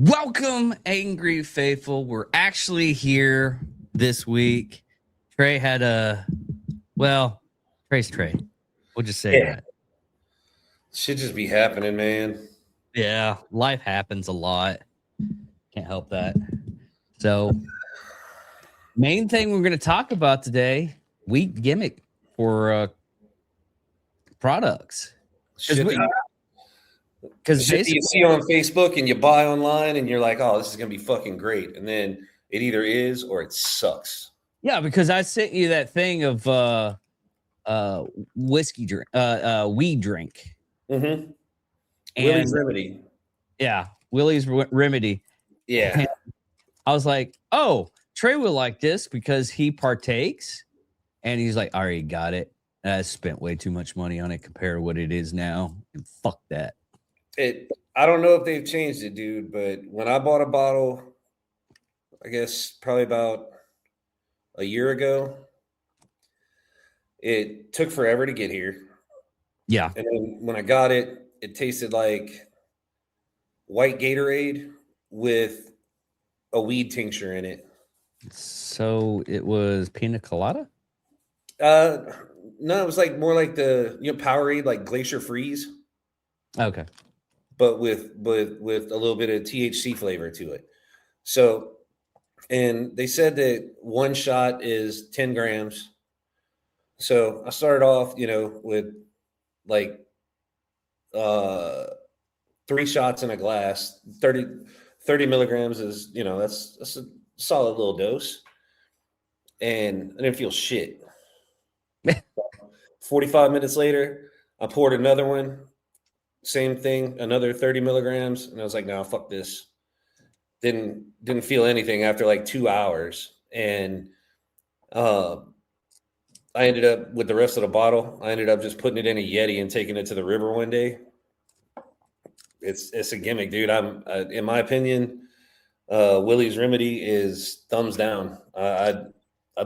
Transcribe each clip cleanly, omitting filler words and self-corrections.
Welcome, Angry Faithful. We're actually here this week. Trey had Trey's Trey. We'll just say that. Should just be happening, man. Yeah, life happens a lot. Can't help that. So, main thing we're going to talk about today, week gimmick for products. Because you see on Facebook and you buy online and you're like, oh, this is going to be fucking great. And then it either is or it sucks. Yeah, because I sent you that thing of whiskey drink, weed drink. Mm-hmm. Willie's Remedy. Yeah, Willie's Remedy. Yeah. And I was like, oh, Trey will like this because he partakes. And he's like, I already got it. And I spent way too much money on it compared to what it is now. And fuck that. I don't know if they've changed it, dude, but when I bought a bottle, I guess probably about a year ago, it took forever to get here. Yeah. And then when I got it, it tasted like white Gatorade with a weed tincture in it. So it was pina colada? No, it was like more like the Powerade, like Glacier Freeze. Okay. But with a little bit of THC flavor to it. So, and they said that one shot is 10 grams. So I started off, with like 3 shots in a glass. 30 milligrams is, that's a solid little dose. And I didn't feel shit. 45 minutes later, I poured another one. Same thing, another 30 milligrams. And I was like, no, fuck this. Didn't feel anything after like 2 hours. And I ended up with the rest of the bottle. I ended up just putting it in a Yeti and taking it to the river one day. It's a gimmick, dude. In my opinion, Willie's Remedy is thumbs down. I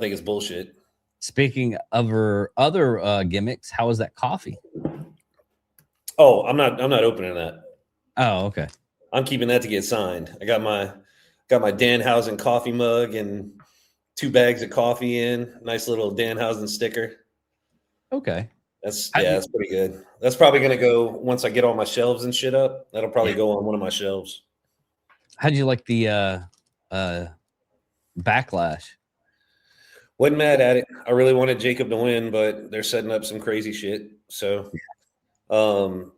think it's bullshit. Speaking of other gimmicks, how was that coffee? Oh, I'm not opening that. Oh, okay. I'm keeping that to get signed. I got my Danhausen coffee mug and 2 bags of coffee in. Nice little Danhausen sticker. Okay. That's pretty good. That's probably gonna go once I get all my shelves and shit up. That'll probably go on one of my shelves. How'd you like the backlash? Wasn't mad at it. I really wanted Jacob to win, but they're setting up some crazy shit. So the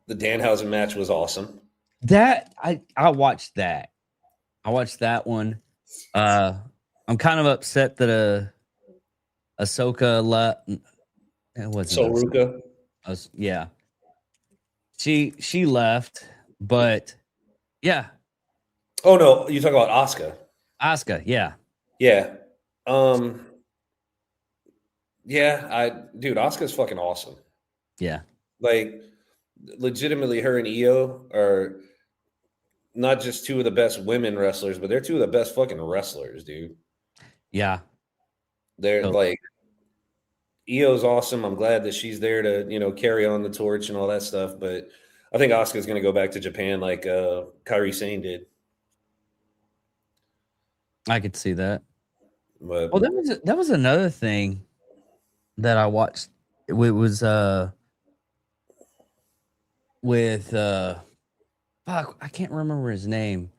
Danhausen match was awesome. That I watched that. I watched that one. I'm kind of upset that Ahsoka left. It wasn't Soruka. Yeah. She left, but yeah. Oh no, you talk about Asuka. Asuka, yeah. Yeah. Dude, Asuka's fucking awesome. Yeah. Like, legitimately, her and Io are not just 2 of the best women wrestlers, but they're 2 of the best fucking wrestlers, dude. Yeah. They're like, Io's awesome. I'm glad that she's there to, carry on the torch and all that stuff. But I think Asuka's going to go back to Japan like Kairi Sane did. I could see that. But, well, that was another thing that I watched. It was with fuck, I can't remember his name,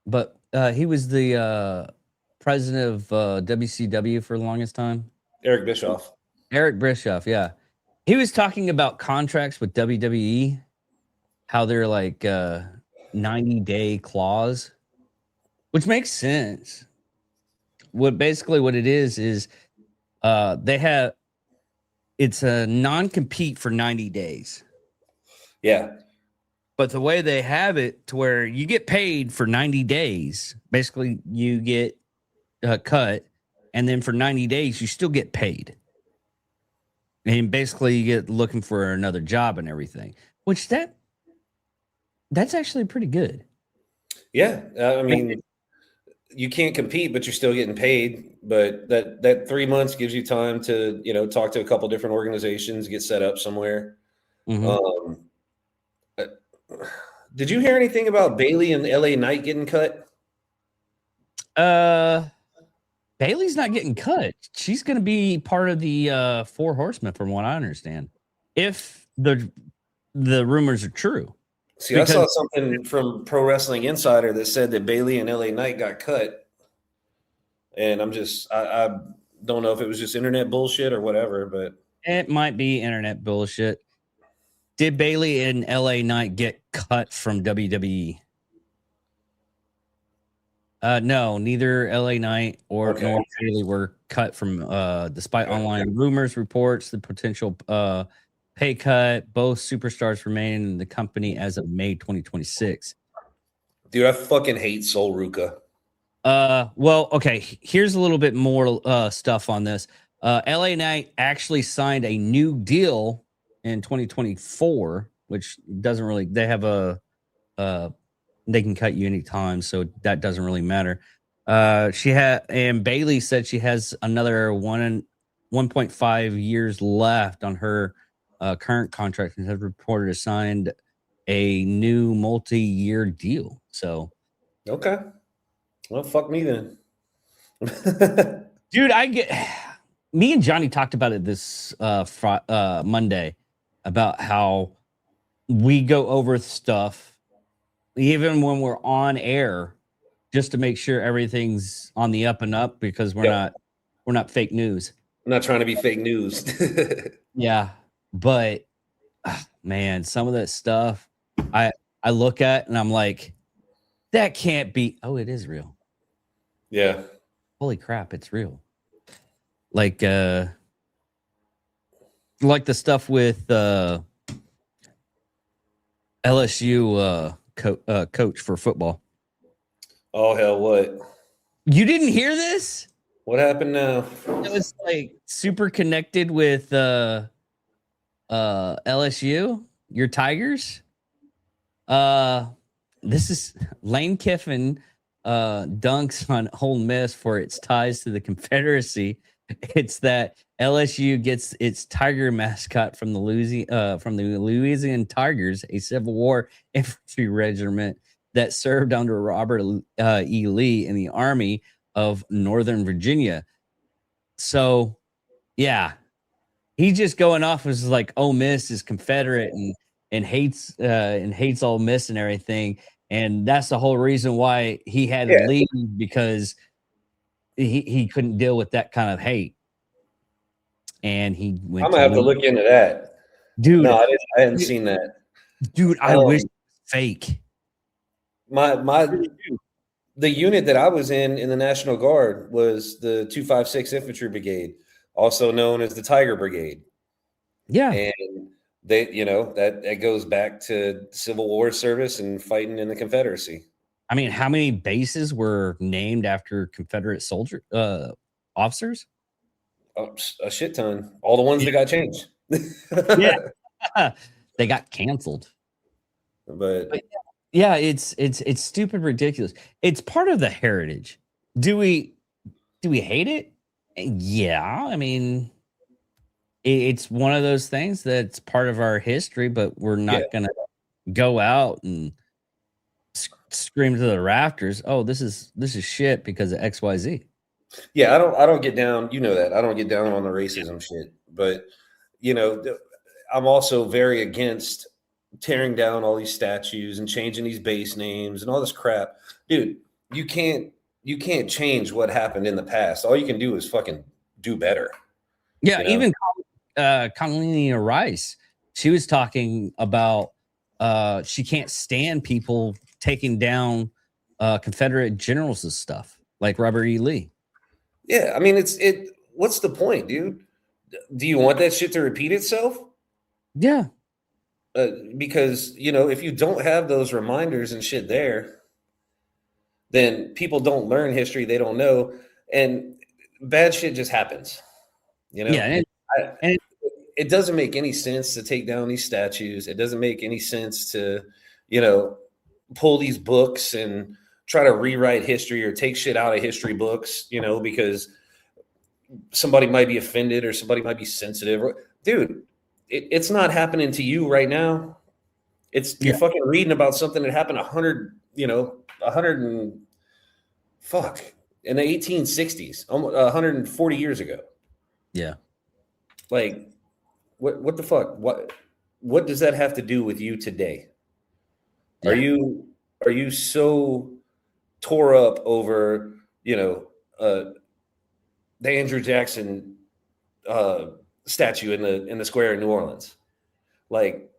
but he was the president of WCW for the longest time. Eric Bischoff. Yeah. He was talking about contracts with WWE, how they're like 90-day clause, which makes sense. What it is they have, it's a non-compete for 90 days. Yeah. But the way they have it to where you get paid for 90 days, basically you get cut, and then for 90 days you still get paid. And basically you get looking for another job and everything, which that's actually pretty good. Yeah. I mean, you can't compete, but you're still getting paid. But that 3 months gives you time to, talk to a couple different organizations, get set up somewhere. Mm-hmm. Did you hear anything about Bailey and LA Knight getting cut? Bailey's not getting cut. She's going to be part of the Four Horsemen, from what I understand, if the rumors are true. See, I saw something from Pro Wrestling Insider that said that Bailey and LA Knight got cut, and I don't know if it was just internet bullshit or whatever, but it might be internet bullshit. Did Bailey and LA Knight get cut from WWE? No, neither LA Knight nor Bailey were cut from despite online rumors, reports, the potential pay cut. Both superstars remain in the company as of May 2026. Dude, I fucking hate Sol Ruka. Well, okay, here's a little bit more stuff on this. LA Knight actually signed a new deal in 2024, which doesn't really, they have they can cut you anytime, so that doesn't really matter. And Bailey said she has another 1.5 years left on her current contract and has reported signed a new multi-year deal. So, okay, well, fuck me then, dude. Me and Johnny talked about it this Monday about how we go over stuff even when we're on air, just to make sure everything's on the up and up, because we're not fake news. I'm not trying to be fake news. Yeah, but man, some of that stuff I look at and I'm like, that can't be. Oh, it is real. Yeah. Holy crap, it's real. Like the stuff with LSU coach for football. Oh hell, what? You didn't hear this? What happened now? It was like super connected with LSU, your Tigers. This is Lane Kiffin dunks on Ole Miss for its ties to the Confederacy. It's that LSU gets its Tiger mascot from the Louisiana Tigers, a Civil War infantry regiment that served under Robert E. Lee in the Army of Northern Virginia. So, yeah, he's just going off as like Ole Miss is Confederate and hates Ole Miss and everything, and that's the whole reason why he had to leave, because he couldn't deal with that kind of hate. And he went. I'm gonna have to look into that, dude. No, I hadn't seen that, dude. I wish it was fake. The unit that I was in the National Guard was the 256 Infantry Brigade, also known as the Tiger Brigade. Yeah, and they, that goes back to Civil War service and fighting in the Confederacy. I mean, how many bases were named after Confederate soldier officers? Oh, a shit ton. All the ones that got changed. Yeah, they got canceled. But yeah, it's stupid, ridiculous. It's part of the heritage. Do we hate it? Yeah, I mean, it's one of those things that's part of our history, but we're not gonna go out and scream to the rafters, oh, this is shit because of XYZ. Yeah, I don't get down, that. I don't get down on the racism shit. But I'm also very against tearing down all these statues and changing these base names and all this crap. Dude, you can't change what happened in the past. All you can do is fucking do better. Yeah, even Condoleezza Rice, she was talking about she can't stand people taking down Confederate generals and stuff like Robert E. Lee. Yeah, I mean, what's the point, dude? Do you want that shit to repeat itself? Yeah. Because, if you don't have those reminders and shit there, then people don't learn history. They don't know. And bad shit just happens, Yeah. And it doesn't make any sense to take down these statues. It doesn't make any sense to, pull these books and try to rewrite history or take shit out of history books, because somebody might be offended or somebody might be sensitive. Dude, it's not happening to you right now. You're fucking reading about something that happened 100 and fuck in the 1860s, almost 140 years ago. Yeah. Like, what the fuck? What does that have to do with you today? Yeah. Are you so tore up over, the Andrew Jackson statue in the square in New Orleans? Like,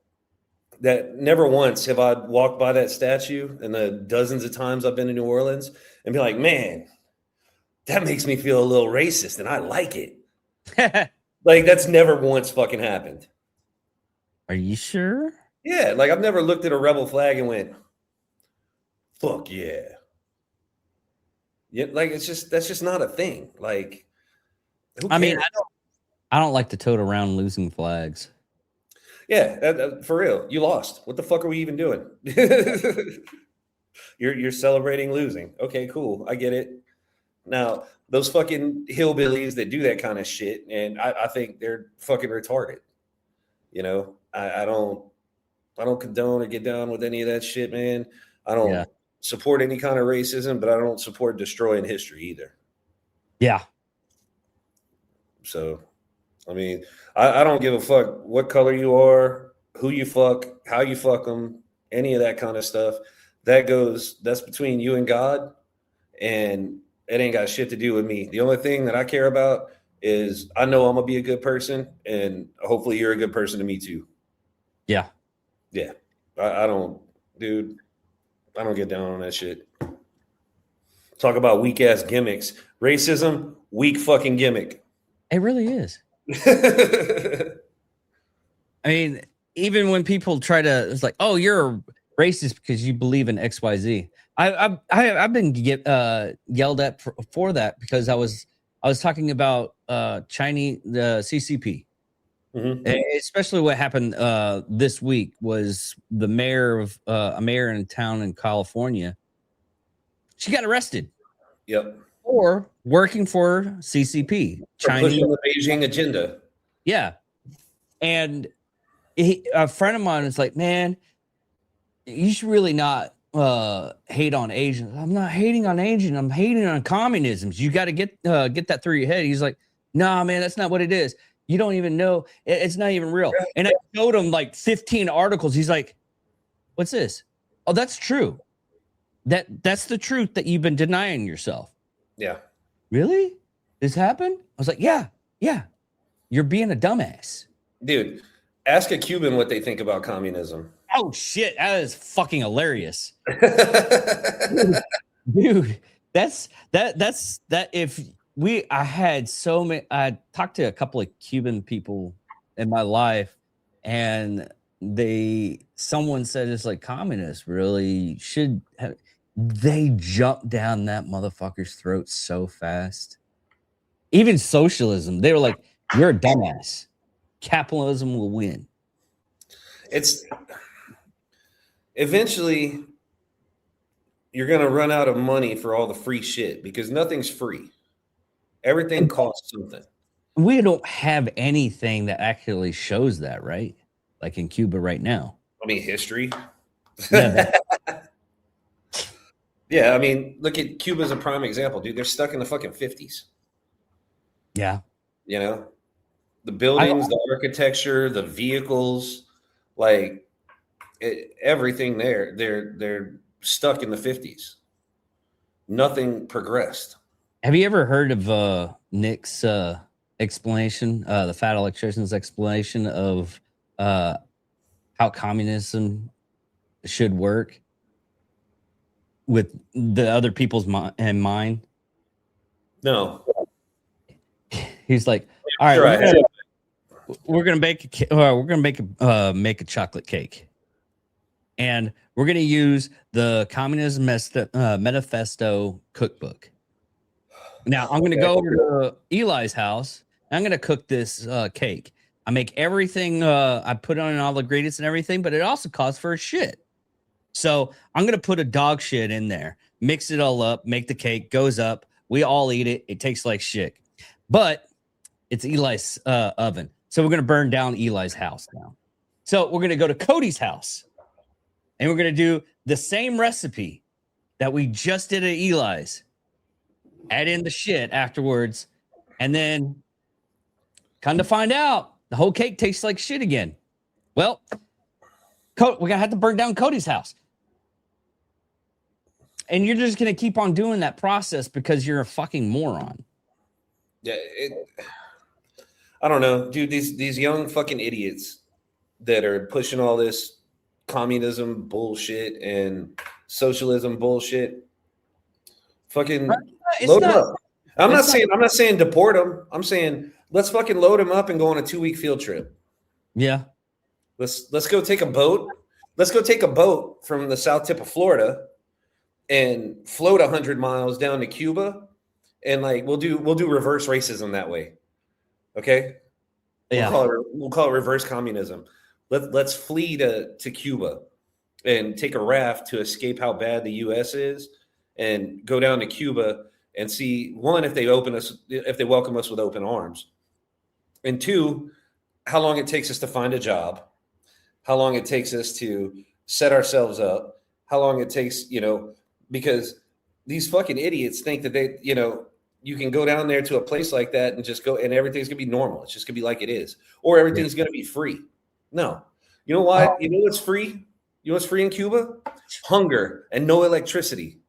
that never once have I walked by that statue in the dozens of times I've been to New Orleans and be like, man, that makes me feel a little racist and I like it. Like, that's never once fucking happened. Are you sure? Yeah, like I've never looked at a rebel flag and went, fuck yeah. Yeah, like that's just not a thing. Like, who cares? I mean, I don't like to tote around losing flags. Yeah, for real. You lost. What the fuck are we even doing? You're celebrating losing. Okay, cool. I get it. Now, those fucking hillbillies that do that kind of shit, and I think they're fucking retarded. I don't condone or get down with any of that shit, man. I don't support any kind of racism, but I don't support destroying history either. Yeah. So, I mean, I don't give a fuck what color you are, who you fuck, how you fuck them, any of that kind of stuff. That's between you and God, and it ain't got shit to do with me. The only thing that I care about is I know I'm gonna be a good person, and hopefully you're a good person to me too. Yeah. Yeah. I don't get down on that shit. Talk about weak ass gimmicks. Racism, weak fucking gimmick. It really is. I mean, even when people try to, it's like, oh, you're a racist because you believe in XYZ. I've been yelled at for that because I was talking about the CCP. Mm-hmm. Especially what happened this week was the mayor of a mayor in a town in California. She got arrested. Yep. For working for CCP, Chinese, pushing the Beijing agenda. Yeah, and a friend of mine is like, man, you should really not hate on Asians. I'm not hating on Asians. I'm hating on communism. You got to get that through your head. He's like, nah, man, that's not what it is. You don't even know. It's not even real. And I showed him like 15 articles. He's like, what's this? Oh, that's true. That's the truth that you've been denying yourself. Yeah. Really? This happened? I was like, yeah. You're being a dumbass. Dude, ask a Cuban what they think about communism. Oh, shit. That is fucking hilarious. Dude, that's if I had so many, I talked to a couple of Cuban people in my life, and someone said it's like communists really should have, they jumped down that motherfucker's throat so fast. Even socialism, they were like, you're a dumbass. Capitalism will win. It's eventually you're going to run out of money for all the free shit because nothing's free. Everything costs something. We don't have anything that actually shows that, right? Like in Cuba right now. I mean, history. Yeah, yeah, I mean, look at Cuba as a prime example, dude. They're stuck in the fucking 50s. Yeah. The buildings, the architecture, the vehicles, like everything there, they're stuck in the 50s. Nothing progressed. Have you ever heard of Nick's explanation, the fat electrician's explanation of how communism should work with the other people's in mind? No. He's like, all right, we're gonna make a chocolate cake, and we're gonna use the Communist Manifesto cookbook. Now I'm gonna go over to Eli's house. And I'm gonna cook this cake. I make everything. I put on all the ingredients and everything, but it also costs for a shit. So I'm gonna put a dog shit in there, mix it all up, make the cake, goes up. We all eat it. It tastes like shit, but it's Eli's oven. So we're going to burn down Eli's house now. So we're going to go to Cody's house. and we're going to do the same recipe that we just did at Eli's. Add in the shit afterwards, and then come to find out, the whole cake tastes like shit again. Well, we're going to have to burn down Cody's house. And you're just going to keep on doing that process because you're a fucking moron. Yeah, I don't know, dude. These young fucking idiots that are pushing all this communism bullshit and socialism bullshit, fucking load them up. I'm not saying deport them. I'm saying let's fucking load them up and go on a 2-week field trip. Yeah. Let's go take a boat. Let's go take a boat from the south tip of Florida and float 100 miles down to Cuba, and like we'll do reverse racism that way. Okay. Yeah. We'll call it reverse communism. Let's flee to Cuba and take a raft to escape how bad the U.S. is, and go down to Cuba and see, one, if they welcome us with open arms, and two, how long it takes us to find a job, how long it takes us to set ourselves up, how long it takes, because these fucking idiots think that they, you can go down there to a place like that and just go and everything's gonna be normal. It's just gonna be like it is, or everything's gonna be free. No, you know why? You know what's free? You know what's free in Cuba? Hunger and no electricity.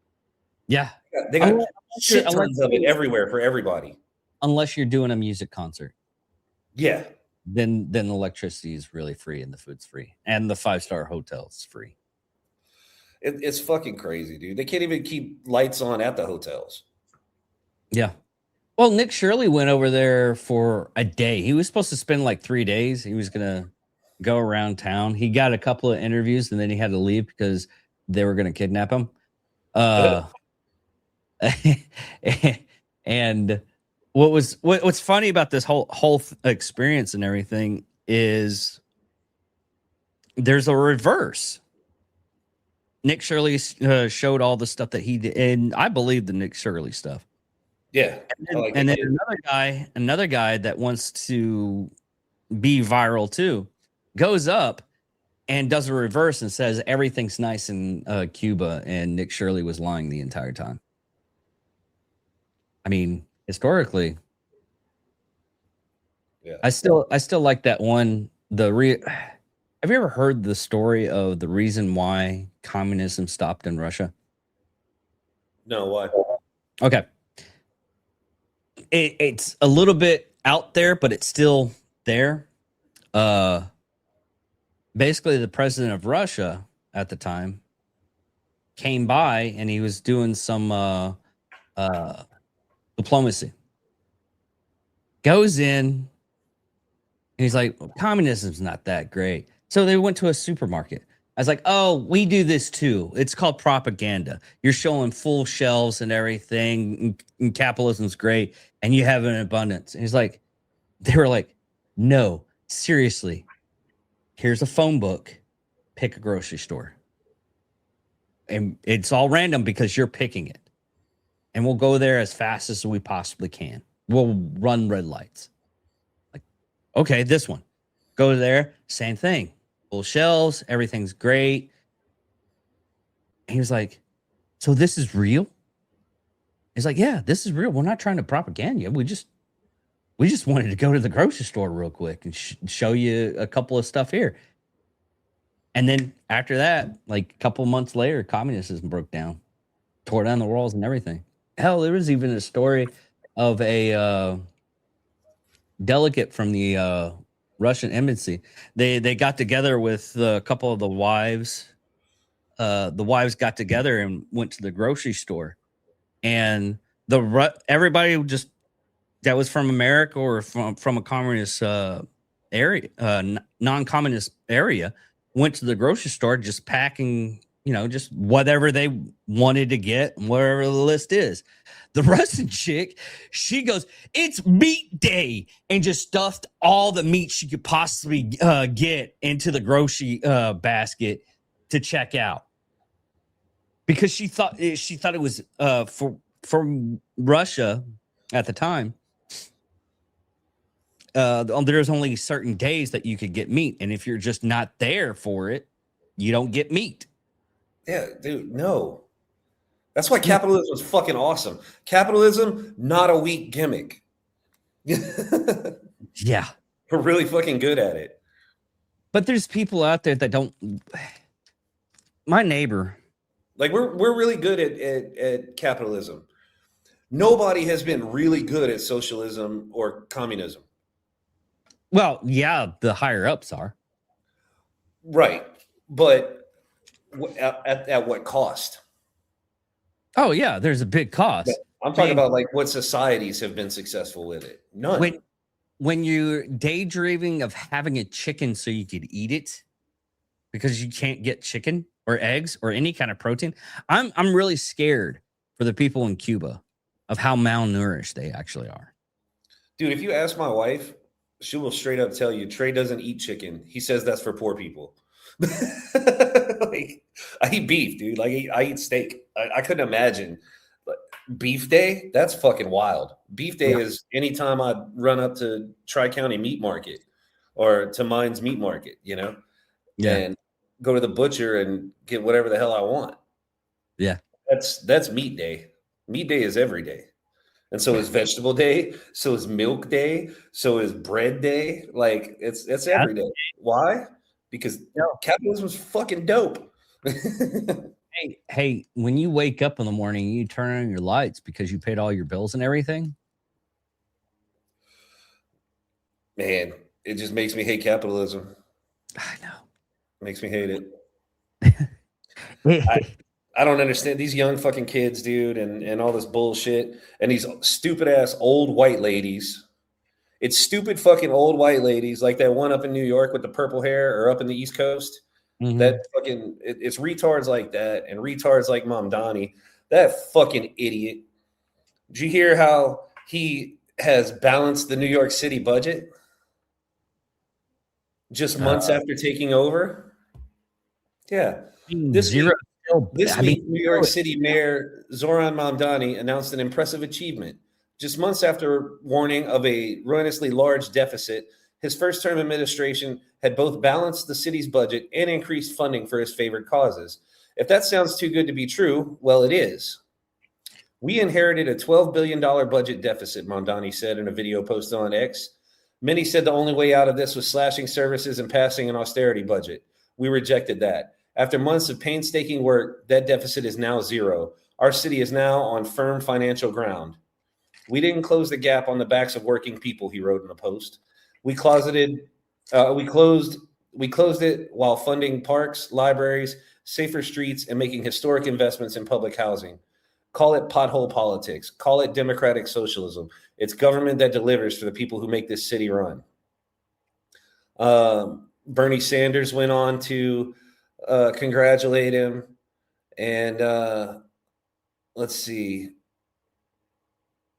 Yeah, they got shit tons of it everywhere for everybody. Unless you're doing a music concert. Yeah. Then electricity is really free and the food's free and the 5-star hotel is free. It's fucking crazy, dude. They can't even keep lights on at the hotels. Yeah. Well, Nick Shirley went over there for a day. He was supposed to spend like 3 days. He was going to go around town. He got a couple of interviews and then he had to leave because they were going to kidnap him. And what's funny about this whole experience and everything is there's a reverse. Nick Shirley showed all the stuff that he did, and I believe the Nick Shirley stuff. Yeah. And then another guy that wants to be viral too goes up and does a reverse and says everything's nice in Cuba, and Nick Shirley was lying the entire time. I mean, historically, yeah. I still like that one. Have you ever heard the story of the reason why communism stopped in Russia? No, why? Okay. It's a little bit out there, but it's still there. Basically, the president of Russia at the time came by and he was doing some diplomacy. Goes in, and he's like, communism's not that great. So they went to a supermarket. I was like, oh, we do this too. It's called propaganda. You're showing full shelves and everything, and capitalism's great, and you have an abundance. And they were like, no, seriously, here's a phone book, pick a grocery store. And it's all random because you're picking it. And we'll go there as fast as we possibly can. We'll run red lights. Like, okay, this one. Go there, same thing. Full shelves, everything's great. And he was like, so this is real? He's like, yeah, this is real. We're not trying to propaganda you. We just wanted to go to the grocery store real quick and show you a couple of stuff here. And then after that, like a couple months later, communism broke down, tore down the walls and everything. Hell, there was even a story of a delegate from the Russian embassy. They got together with a couple of the wives. The wives got together and went to the grocery store, and everybody just that was from America or from a communist area, non-communist area, went to the grocery store just packing, just whatever they wanted to get, whatever the list is. The Russian chick, she goes, it's meat day, and just stuffed all the meat she could possibly get into the grocery basket to check out, because she thought it was from Russia at the time. There's only certain days that you could get meat, and if you're just not there for it, you don't get meat. Yeah, dude, no. That's why capitalism is fucking awesome. Capitalism, not a weak gimmick. We're Yeah. really fucking good at it. But there's people out there that don't. My neighbor. Like we're really good at capitalism. Nobody has been really good at socialism or communism. Well, yeah, the higher ups are. Right. But at what cost? Oh yeah, there's a big Yeah. cost. I'm I talking mean, about like what societies have been successful with it. None. when you're daydreaming of having a chicken so you could eat it because you can't get chicken or eggs or any kind of protein, I'm really scared for the people in Cuba of how malnourished they actually are. Dude, if you ask my wife, she will straight up tell you Trey doesn't eat chicken. He says that's for poor people. Like, I eat beef, dude. Like I eat steak. I couldn't imagine. But beef day, that's fucking wild. Beef day Yeah. is anytime I run up to Tri County Meat Market or to Mines Meat Market, Yeah. and go to the butcher and get whatever the hell I want. Yeah. That's meat day. Meat day is every day. And so is vegetable day, so is milk day, so is bread day. Like it's every day. Why? Because capitalism's fucking dope. Hey, when you wake up in the morning, you turn on your lights because you paid all your bills and everything. Man, it just makes me hate capitalism. I know. Makes me hate it. Hey, I don't understand these young fucking kids, dude, and all this bullshit, and these stupid ass old white ladies. It's stupid fucking old white ladies like that one up in New York with the purple hair or up in the East Coast. That fucking it's retards like that and retards like Mom Donnie. That fucking idiot. Did you hear how he has balanced the New York City budget just months after taking over? Yeah. This zero. week, this I mean, week, New York City Mayor Zoran Mamdani announced an impressive achievement. Just months after warning of a ruinously large deficit, his first term administration had both balanced the city's budget and increased funding for his favorite causes. If that sounds too good to be true, well, it is. We inherited a $12 billion budget deficit, Mamdani said in a video posted on X. Many said the only way out of this was slashing services and passing an austerity budget. We rejected that. After months of painstaking work, that deficit is now zero. Our city is now on firm financial ground. We didn't close the gap on the backs of working people, he wrote in a post. We closed it while funding parks, libraries, safer streets, and making historic investments in public housing. Call it pothole politics. Call it democratic socialism. It's government that delivers for the people who make this city run. Bernie Sanders went on to congratulate him. And let's see.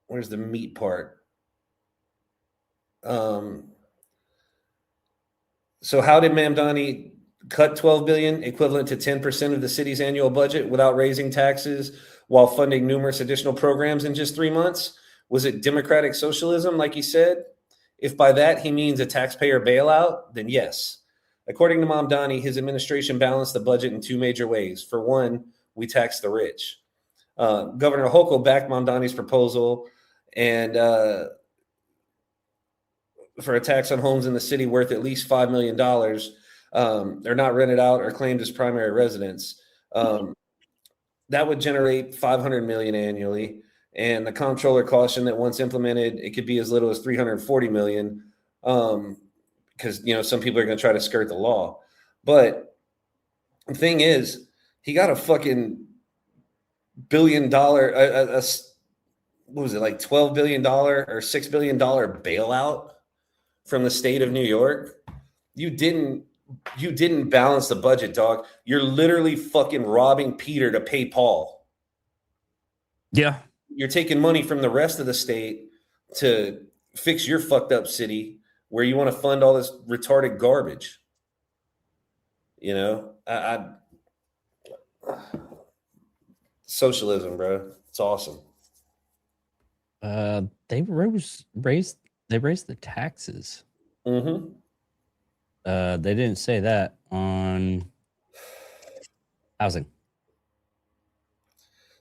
Where's the meat part? So how did Mamdani cut 12 billion, equivalent to 10% of the city's annual budget, without raising taxes while funding numerous additional programs in just 3 months? Was it democratic socialism, like he said? If by that he means a taxpayer bailout, then yes. According to Mamdani, his administration balanced the budget in two major ways. For one, we tax the rich. Governor Hochul backed Mamdani's proposal and for a tax on homes in the city worth at least $5 million. They're not rented out or claimed as primary residence. That would generate $500 million annually. And the comptroller cautioned that once implemented, it could be as little as $340 million, because some people are going to try to skirt the law. But the thing is, he got a fucking $1 billion, what was it, like $12 billion or $6 billion bailout from the state of New York. You didn't balance the budget, dog. You're literally fucking robbing Peter to pay Paul. Yeah. You're taking money from the rest of the state to fix your fucked up city where you want to fund all this retarded garbage. Socialism, bro. It's awesome. They raised the taxes. Mm-hmm. They didn't say that on housing.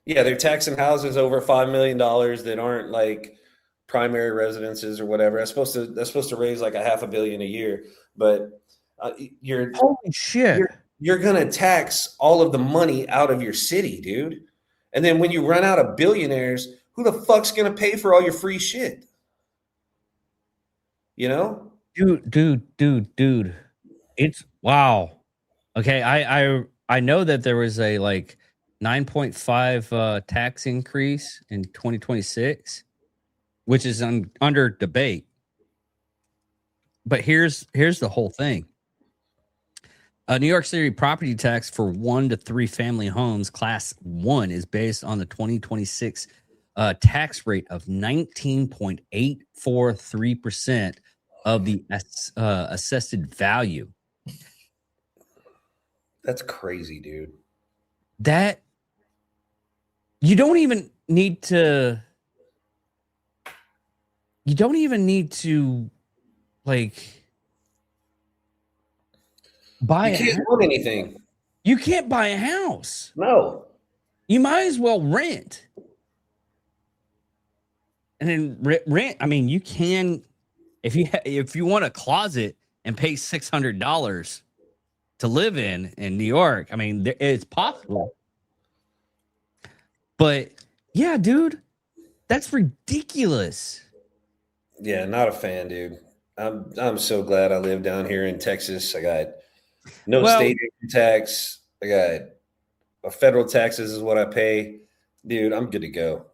Yeah, they're taxing houses over $5 million that aren't like primary residences or whatever. That's supposed to raise like a half a billion a year. But you're Holy shit. you're gonna tax all of the money out of your city, dude. And then when you run out of billionaires, who the fuck's gonna pay for all your free shit? You know? Dude. It's wow. Okay, I know that there was a like 9.5 tax increase in 2026, which is under debate. But here's the whole thing. New York City property tax for 1 to 3 family homes, class 1, is based on the 2026 tax rate of 19.843% of the assessed value. That's crazy, dude. That you don't even need to like buy You a can't house. own anything. You can't buy a house. No. You might as well rent. And then rent, I mean, you can if you want a closet and pay $600 to live in New York, I mean, it's possible. But yeah, dude, that's ridiculous. Yeah, not a fan, dude. I'm so glad I live down here in Texas. I got no state income tax. I got federal taxes is what I pay. Dude, I'm good to go.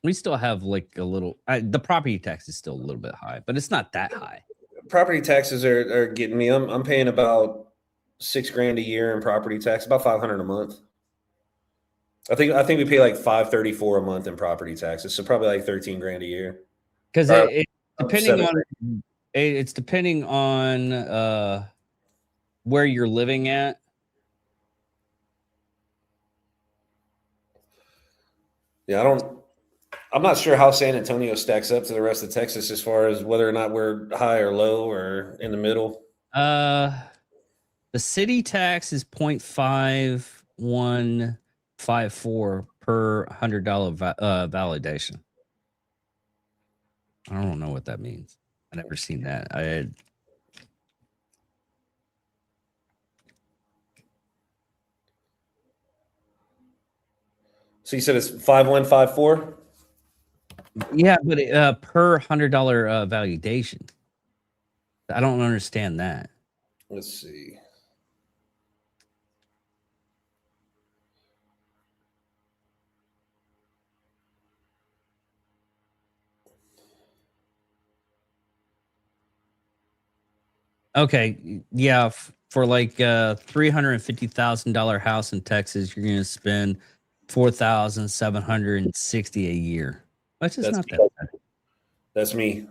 We still have like a little the property tax is still a little bit high, but it's not that high. Property taxes are getting me. I'm paying about $6,000 a year in property tax, about $500 a month. I think we pay like $534 a month in property taxes, so probably like $13,000 a year. Because it's depending on where you're living at. Yeah, I'm not sure how San Antonio stacks up to the rest of Texas as far as whether or not we're high or low or in the middle. The city tax is 0.5154 per $100 validation. I don't know what that means. I never seen that. So you said it's 5154? Yeah, but per $100 validation. I don't understand that. Let's see. Okay, yeah, for like $350,000 house in Texas, you're going to spend $4,760 a year, which is not that bad. That's me.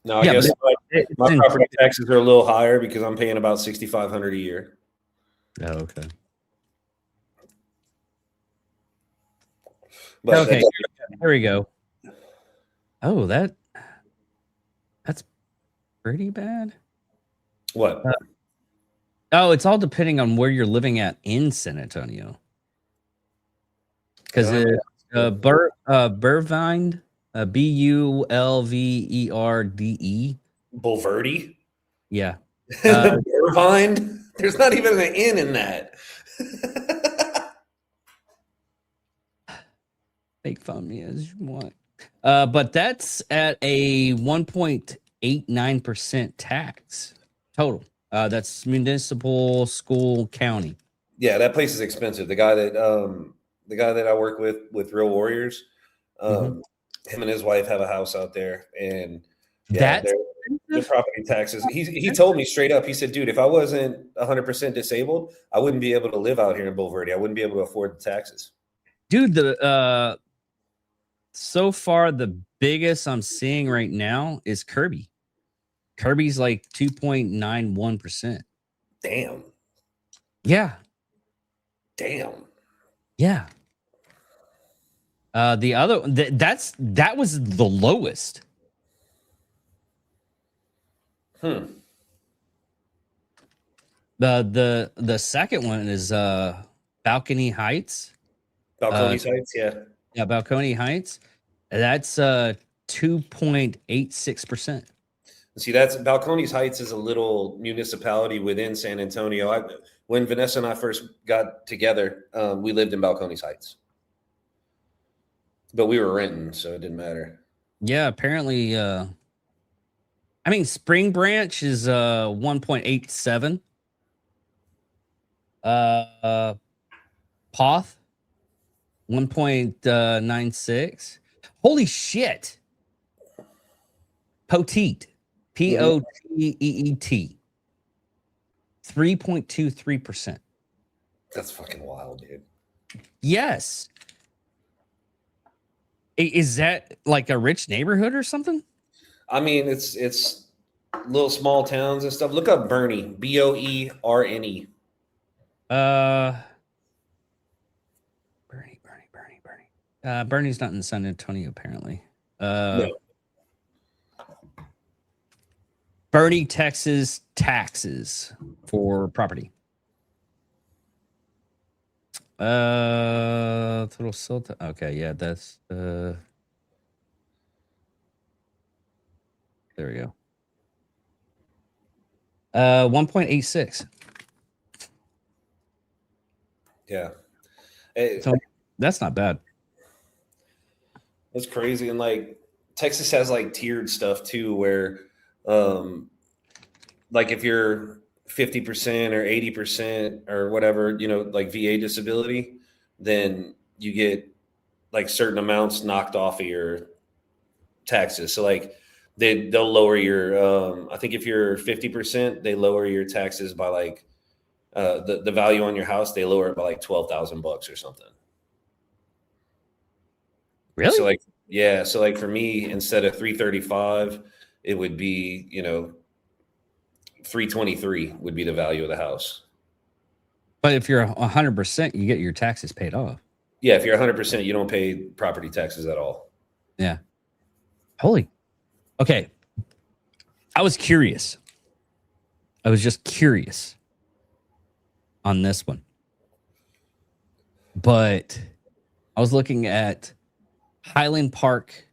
No, I Yeah, guess but my property taxes are a little higher because I'm paying about $6,500 a year. Oh, okay. But Okay, here we go. Oh, that's pretty bad. what? Uh, It's all depending on where you're living at in San Antonio. Because Burvinde, Bulverde. Bulverde? Yeah. Irvine? There's not even an N in that. Make fun of me as you want. But that's at a 1.89% tax total. That's municipal, school, county. Yeah, that place is expensive. The guy that I work with Real Warriors, him and his wife have a house out there, and yeah, the property taxes. He told me straight up. He said, "Dude, if I wasn't 100% disabled, I wouldn't be able to live out here in Bulverde. I wouldn't be able to afford the taxes." Dude, so far the biggest I'm seeing right now is Kirby. Kirby's like 2.91%. Damn. Yeah. Damn. Yeah. The other that was the lowest. The second one is Balcony Heights. Balcony sites, yeah. Yeah, Balcony Heights. That's 2.86%. See, that's Balcones Heights is a little municipality within San Antonio. When Vanessa and I first got together, we lived in Balcones Heights, but we were renting, so it didn't matter. Yeah, apparently. I mean, Spring Branch is 1.87. Poth 1.96. Holy shit. Poteet. Poteet. 3.23%. That's fucking wild, dude. Yes. Is that like a rich neighborhood or something? I mean, it's little small towns and stuff. Look up Bernie, Boerne. Bernie. Bernie's not in San Antonio, apparently. No. Bernie, Texas taxes for property. Total sold. Okay, yeah, that's there we go. 1.86. Yeah. So that's not bad. That's crazy. And like Texas has like tiered stuff too, where like if you're 50% or 80% or whatever, like VA disability, then you get like certain amounts knocked off of your taxes. So like they'll lower your I think if you're 50%, they lower your taxes by like the value on your house, they lower it by like $12,000 or something. Really? So like, yeah. So like for me, instead of 335, it would be, 323 would be the value of the house. But if you're 100%, you get your taxes paid off. Yeah. If you're 100%, you don't pay property taxes at all. Yeah. Holy. Okay. I was curious. I was just curious on this one. But I was looking at Highland Park,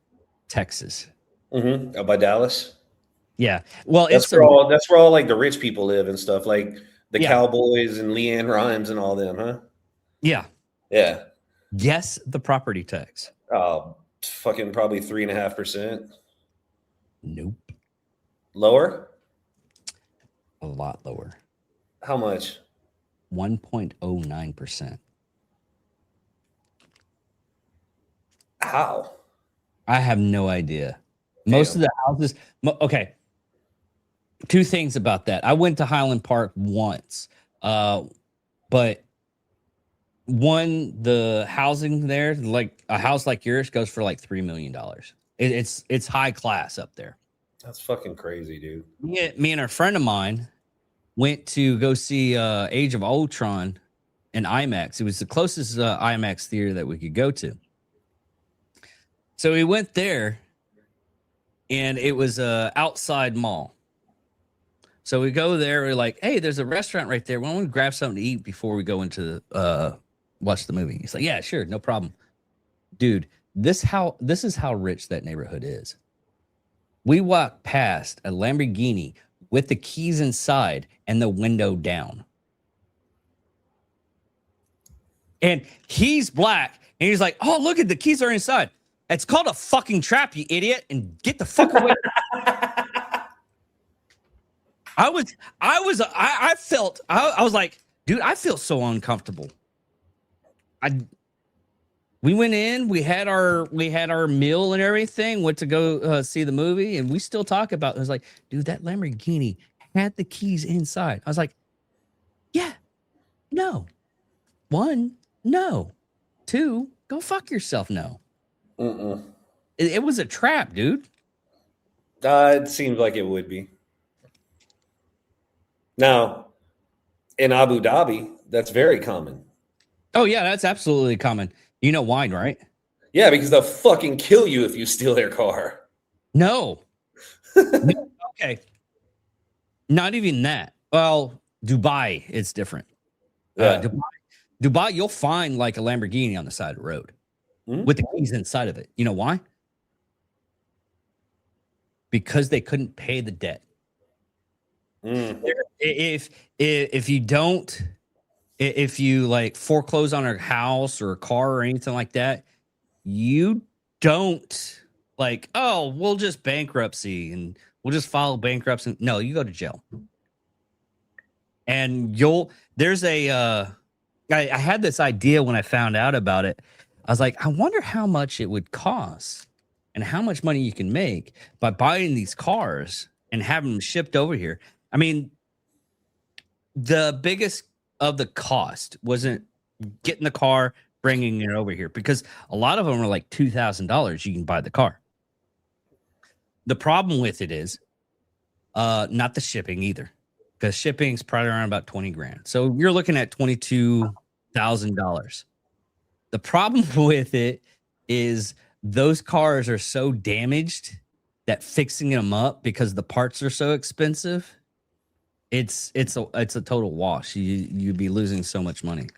Texas. Mm-hmm. By Dallas. Yeah. Well, that's where all like the rich people live and stuff, like the Cowboys and Leanne Rhymes and all them, huh? Yeah. Yeah. Guess the property tax. Oh, fucking probably 3.5%. Nope. Lower? A lot lower. How much? 1.09%. How? I have no idea. Most of the houses. Okay. Two things about that. I went to Highland Park once, but the housing there, like a house like yours, goes for like $3 million. It's high class up there. That's fucking crazy, dude. Me and a friend of mine went to go see Age of Ultron in IMAX. It was the closest IMAX theater that we could go to. So we went there, and it was a outside mall. So we go there. We're like, hey, there's a restaurant right there. Why don't we grab something to eat before we go into watch the movie? He's like, yeah, sure, no problem. Dude, this is how rich that neighborhood is. We walked past a Lamborghini with the keys inside and the window down. And he's black, and he's like, oh, look at the keys are inside. It's called a fucking trap, you idiot, and get the fuck away. I was like, dude, I feel so uncomfortable. We went in, we had our meal and everything, went to go see the movie, and we still talk about it. I was like, dude, that Lamborghini had the keys inside. I was like, yeah, no. 1, no. 2, go fuck yourself, no. It was a trap, dude. It seems like it would be. Now, in Abu Dhabi, that's very common. Oh, yeah, that's absolutely common. You know why, right? Yeah, because they'll fucking kill you if you steal their car. No. Okay. Not even that. Well, Dubai, it's different. Yeah. Dubai, you'll find like a Lamborghini on the side of the road with the keys inside of it. You know why? Because they couldn't pay the debt. If you don't, if you like foreclose on a house or a car or anything like that, you don't like, oh, we'll just bankruptcy and we'll just file bankruptcy. No, you go to jail. And there's I had this idea when I found out about it. I was like, I wonder how much it would cost and how much money you can make by buying these cars and having them shipped over here. I mean, the biggest of the cost wasn't getting the car, bringing it over here, because a lot of them are like $2,000. You can buy the car. The problem with it is not the shipping either, because shipping's probably around about 20 grand. So you're looking at $22,000. The problem with it is those cars are so damaged that fixing them up, because the parts are so expensive, it's a total wash. You'd be losing so much money.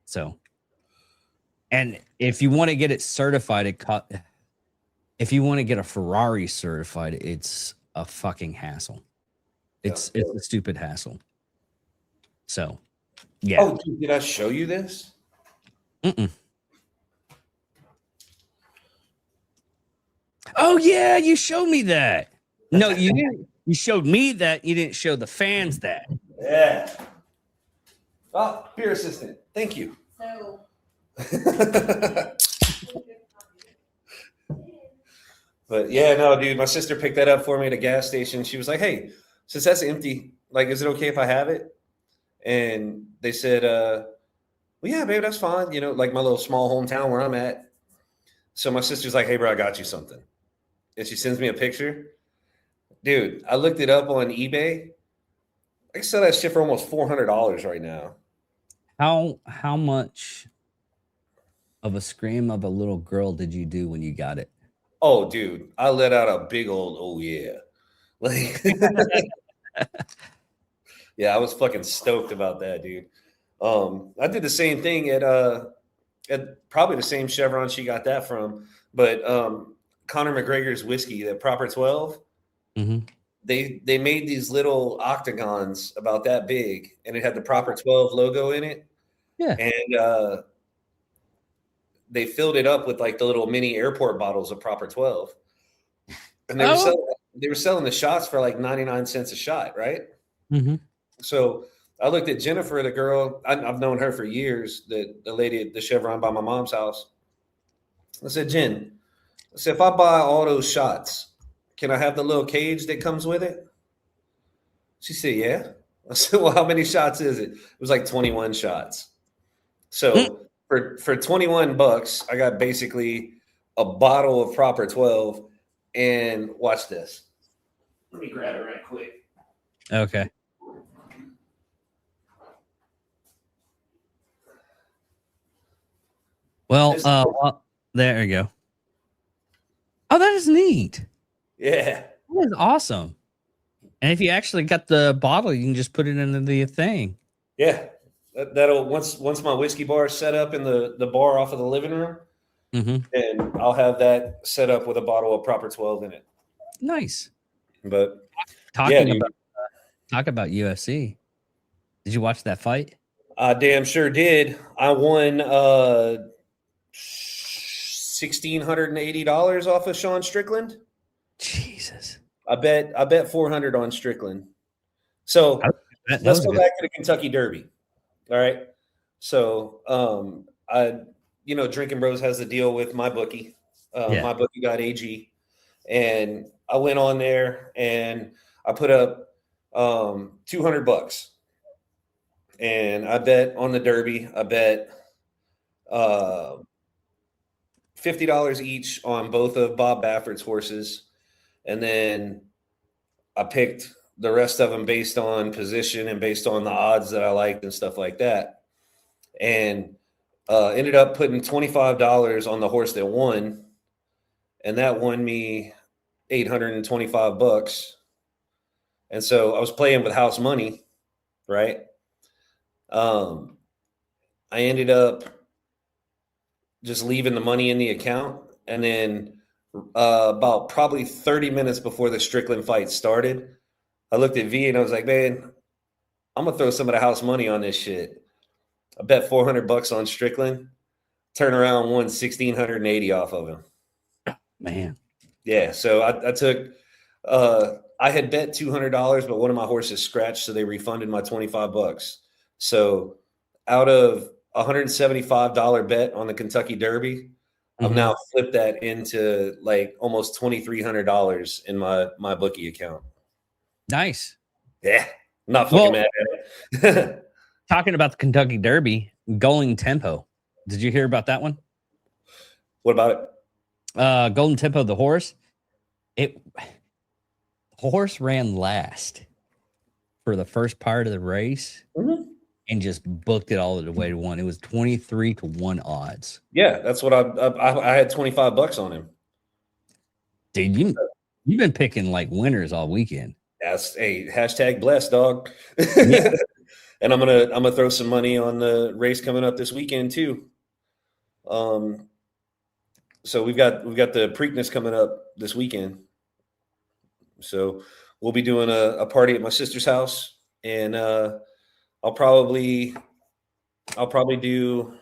So, and if you want to get it certified, if you want to get a Ferrari certified, it's a fucking hassle. It's a stupid hassle. So, yeah. Oh, dude, did I show you this? Oh yeah, you showed me that. No, you didn't. You showed me that. You didn't show the fans that. Yeah. Oh, beer assistant. Thank you. So. But yeah, no, dude, my sister picked that up for me at a gas station. She was like, hey, since that's empty, like, is it okay if I have it? And they said, well, yeah, babe, that's fine. You know, like my little small hometown where I'm at. So my sister's like, hey, bro, I got you something. And she sends me a picture. Dude, I looked it up on eBay. I can sell that shit for almost $400 right now. How much of a scream of a little girl did you do when you got it? Oh, dude, I let out a big old, oh yeah. Like, yeah, I was fucking stoked about that, dude. I did the same thing at probably the same Chevron she got that from, but Conor McGregor's whiskey, the Proper 12. Mm-hmm. They made these little octagons about that big, and it had the Proper 12 logo in it. Yeah. And they filled it up with like the little mini airport bottles of Proper 12. And they were selling the shots for like 99 cents a shot, right? Mm-hmm. So I looked at Jennifer, the girl, I've known her for years, the lady at the Chevron by my mom's house. I said, Jen, I said, if I buy all those shots, can I have the little cage that comes with it? She said, yeah. I said, well, how many shots is it? It was like 21 shots. So for 21 bucks, I got basically a bottle of Proper 12. And watch this. Let me grab it right quick. Okay. Well, there you go. Oh, that is neat. Yeah. That is awesome. And if you actually got the bottle, you can just put it into the thing. Yeah. That'll once my whiskey bar is set up in the bar off of the living room, and I'll have that set up with a bottle of Proper 12 in it. Nice. But talk about UFC. Did you watch that fight? I damn sure did. I won $1,680 off of Sean Strickland. Jesus. I bet $400 on Strickland. So let's go back to the Kentucky Derby. All right. So Drinking Bros has the deal with my bookie. My bookie.ag. And I went on there and I put up $200. And I bet on the Derby. I bet $50 each on both of Bob Baffert's horses. And then I picked the rest of them based on position and based on the odds that I liked and stuff like that. And ended up putting $25 on the horse that won. And that won me $825. And so I was playing with house money, right? I ended up just leaving the money in the account. And then about probably 30 minutes before the Strickland fight started, I looked at V and I was like, man, I'm gonna throw some of the house money on this shit. I bet $400 on Strickland. Turn around, won 1,680 off of him. Man. Yeah, so I took. I had bet $200, but one of my horses scratched, so they refunded my $25. So out of $175 bet on the Kentucky Derby, I've now flipped that into like almost $2,300 in my bookie account. Nice. Yeah, not fucking mad at it. Talking about the Kentucky Derby, Golden Tempo. Did you hear about that one? What about it? Golden Tempo, the horse. Horse ran last for the first part of the race and just booked it all the way to one. It was 23-1 odds. Yeah, that's what I had $25 on him. Dude, you've been picking like winners all weekend. That's a hashtag blessed, dog. Yeah. And I'm gonna throw some money on the race coming up this weekend too. So we've got the Preakness coming up this weekend. So we'll be doing a party at my sister's house, and I'll probably do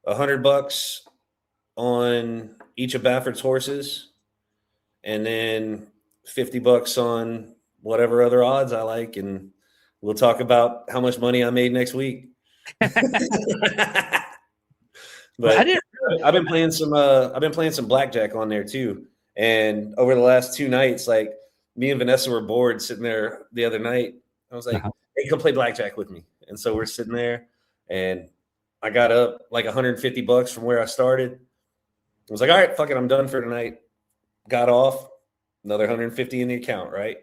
$100 on each of Baffert's horses, and then $50 on whatever other odds I like, and we'll talk about how much money I made next week. But I've been playing some blackjack on there too. And over the last 2 nights, like me and Vanessa were bored sitting there the other night. I was like, hey, come play blackjack with me. And so we're sitting there, and I got up like $150 from where I started. I was like, all right, fuck it, I'm done for tonight. Got off, another 150 in the account, right?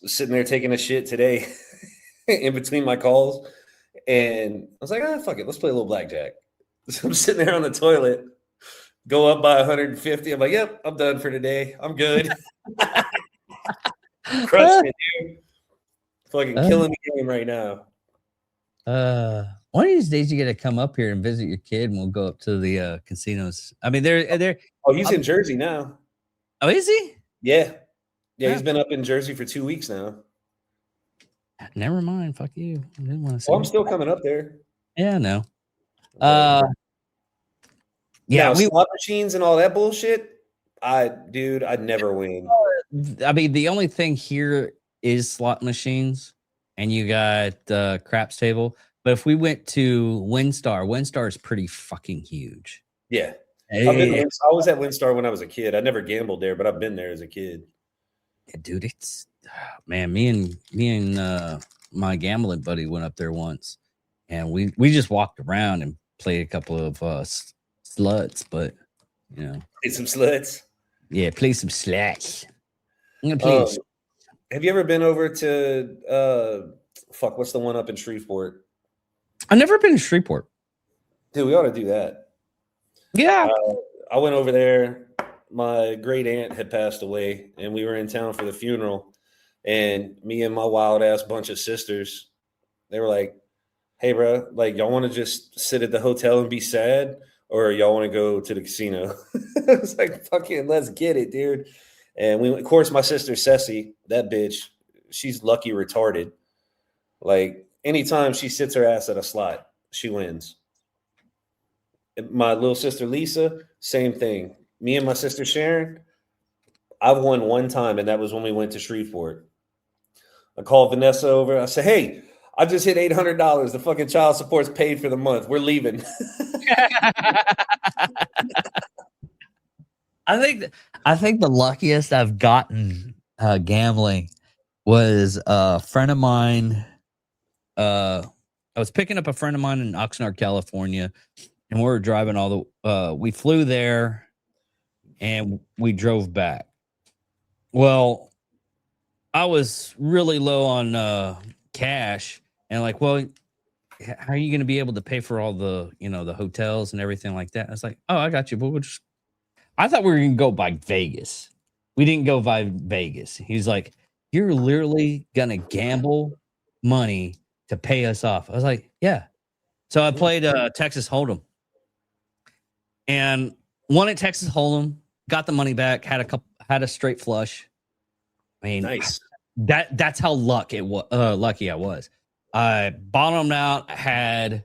Sitting there taking a shit today in between my calls. And I was like, fuck it, let's play a little blackjack. So I'm sitting there on the toilet, go up by 150. I'm like, yep, I'm done for today. I'm good. Crushing it, dude. Fucking killing the game right now. One of these days you got to come up here and visit your kid, and we'll go up to the casinos. I mean, they're. Oh, he's in Jersey now. Oh, is he? Yeah. Yeah, he's been up in Jersey for 2 weeks now. Never mind. Fuck you. I didn't want to say. Well, I'm still coming up there. Yeah, no. Yeah, slot machines and all that bullshit. I'd never win. I mean, the only thing here is slot machines, and you got craps table. But if we went to WinStar is pretty fucking huge. Yeah. I was at WinStar when I was a kid. I never gambled there, but I've been there as a kid. Yeah, dude, it's man, me and my gambling buddy went up there once, and we just walked around and played a couple of sluts, but you know, play some sluts. Yeah, play some sluts. I'm gonna play. Have you ever been over to what's the one up in Shreveport? I've never been to Shreveport. Dude, we ought to do that. Yeah. I went over there. My great aunt had passed away, and we were in town for the funeral. And me and my wild ass bunch of sisters, they were like, hey, bro, like, y'all want to just sit at the hotel and be sad, or y'all want to go to the casino? I was like, fucking, let's get it, dude. And of course, my sister Ceci, that bitch, she's lucky retarded. Like, anytime she sits her ass at a slot, she wins. My little sister Lisa, same thing. Me and my sister Sharon, I've won one time, and that was when we went to Shreveport. I called Vanessa over. I said, hey, I just hit $800. The fucking child support's paid for the month. We're leaving. I think the luckiest I've gotten gambling was a friend of mine. I was picking up a friend of mine in Oxnard, California, and we were driving we flew there and we drove back. Well, I was really low on cash, and like, well, how are you going to be able to pay for all the, the hotels and everything like that? I was like, oh, I got you. But I thought we were going to go by Vegas. We didn't go by Vegas. He's like, you're literally going to gamble money to pay us off. I was like, yeah. So I played Texas Hold'em, and won at Texas Hold'em. Got the money back. Had a straight flush. I mean, Nice. That's how lucky I was. I bottomed out. Had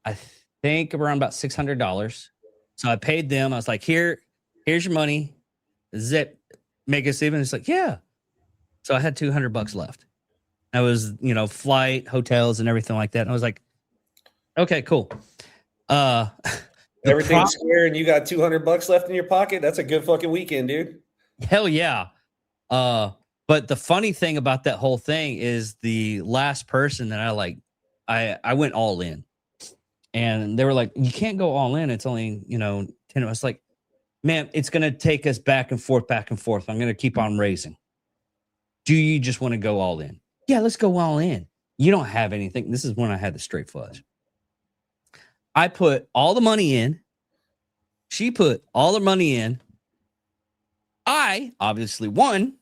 I think around about $600. So I paid them. I was like, here's your money. Zip, make us even. It's like, yeah. So I had $200 left. I was, flight, hotels, and everything like that. And I was like, okay, cool. Everything's square, and you got $200 left in your pocket. That's a good fucking weekend, dude. Hell yeah. But the funny thing about that whole thing is the last person that I went all in, and they were like, you can't go all in. It's only, 10. I was like, man, it's going to take us back and forth. I'm going to keep on raising. Do you just want to go all in? Yeah, let's go all in. You don't have anything. This is when I had the straight flush. I put all the money in. She put all the money in. I obviously won.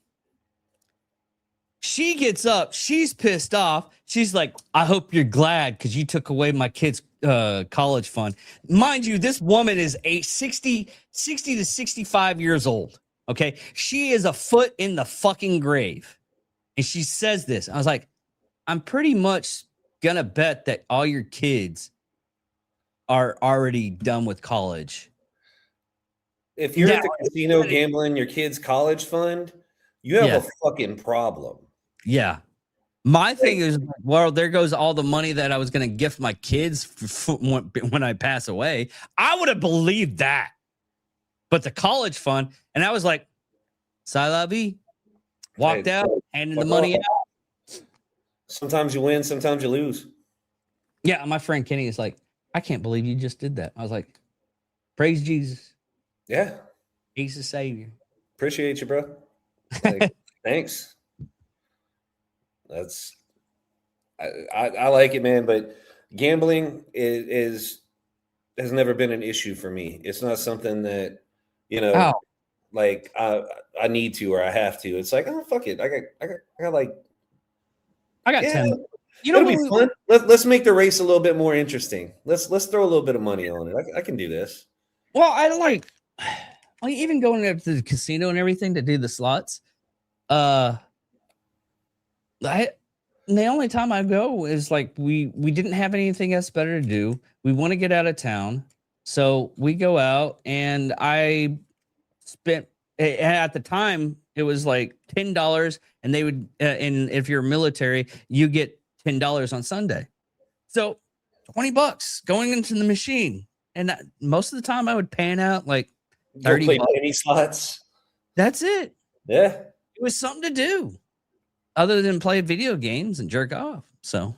She gets up. She's pissed off. She's like, I hope you're glad because you took away my kid's college fund. Mind you, this woman is 60 to 65 years old. Okay. She is a foot in the fucking grave. And she says this. I was like, I'm pretty much going to bet that all your kids are already done with college. If you're at the casino gambling your kid's college fund, you have a fucking problem. Yeah. My thing is, well, there goes all the money that I was going to gift my kids when I pass away. I would have believed that. But the college fund, and I was like, c'est la vie. Walked out, handed the money out. Sometimes you win, sometimes you lose. Yeah, my friend Kenny is like, I can't believe you just did that. I was like, praise Jesus. Yeah. He's the savior. Appreciate you, bro. Like, thanks. I like it, man. But gambling has never been an issue for me. It's not something that, like I need to or I have to. It's like, oh, fuck it. I got 10. It'll be fun. Let's make the race a little bit more interesting. Let's throw a little bit of money on it. I can do this. Well, I like even going up to the casino and everything to do the slots. The only time I go is like we didn't have anything else better to do. We want to get out of town, so we go out, and I spent at the time it was like $10, and they would and if you're military, you get $10 on Sunday, so $20 going into the machine, and most of the time I would pan out like 30 play penny slots. That's it. Yeah, it was something to do other than play video games and jerk off. So,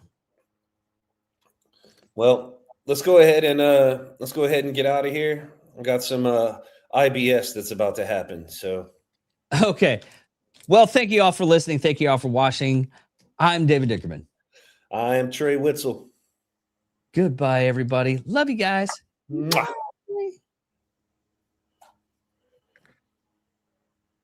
well, let's go ahead and get out of here. I got some IBS that's about to happen. So, okay. Well, thank you all for listening. Thank you all for watching. I'm David Dickerman. I am Trey Witzel. Goodbye, everybody. Love you guys. Mwah.